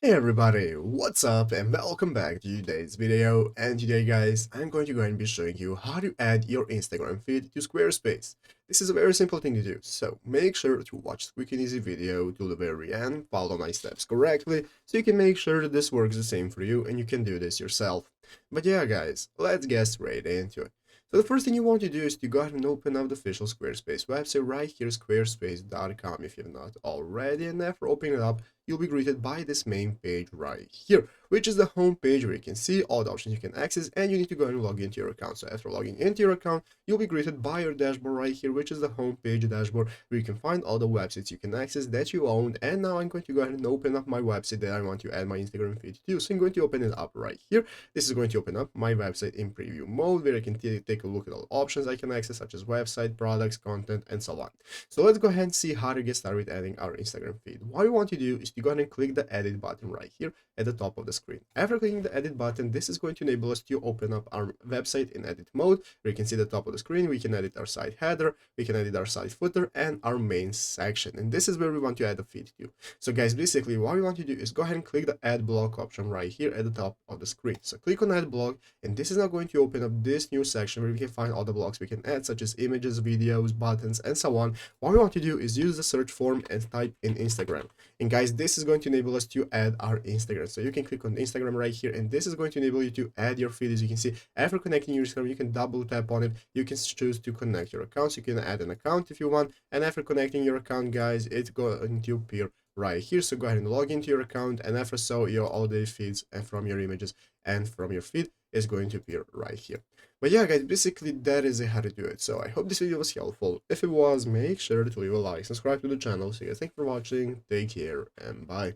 Hey everybody, what's up and welcome back to today's video. And today guys, I'm going to go ahead and be showing you how to add your Instagram feed to Squarespace. This is a very simple thing to do, so make sure to watch the quick and easy video to the very end, follow my steps correctly, so you can make sure that this works the same for you and you can do this yourself. But yeah guys, let's get straight into it. So the first thing you want to do is to go ahead and open up the official Squarespace website right here, squarespace.com, if you've not already, and after opening it up, you'll be greeted by this main page right here, which is the home page where you can see all the options you can access, and you need to go ahead and log into your account. So after logging into your account, you'll be greeted by your dashboard right here, which is the home page dashboard where you can find all the websites you can access that you own. And now I'm going to go ahead and open up my website that I want to add my Instagram feed to. So I'm going to open it up right here. This is going to open up my website in preview mode where I can take a look at all options I can access, such as website, products, content, and so on. So let's go ahead and see how to get started with adding our Instagram feed. What we want to do is to go ahead and click the edit button right here at the top of the screen. After clicking the edit button, this is going to enable us to open up our website in edit mode, where you can see the top of the screen. We can edit our site header, we can edit our site footer, and our main section. And this is where we want to add a feed to. So guys, basically what we want to do is go ahead and click the add block option right here at the top of the screen. So click on add block, and this is now going to open up this new section where we can find all the blocks we can add, such as images, videos, buttons, and so on. What we want to do is use the search form and type in Instagram. And guys, this is going to enable us to add our Instagram. So you can click on Instagram right here, and this is going to enable you to add your feed. As you can see, after connecting your Instagram, you can double tap on it. You can choose to connect your accounts. You can add an account if you want. And after connecting your account, guys, it's going to appear right here. So go ahead and log into your account, and after so, your all day feeds and from your images and from your feed is going to appear right here. But yeah guys, basically that is how to do it. So I hope this video was helpful. If it was, make sure to leave a like, subscribe to the channel. So yeah, thank you for watching, take care, and bye.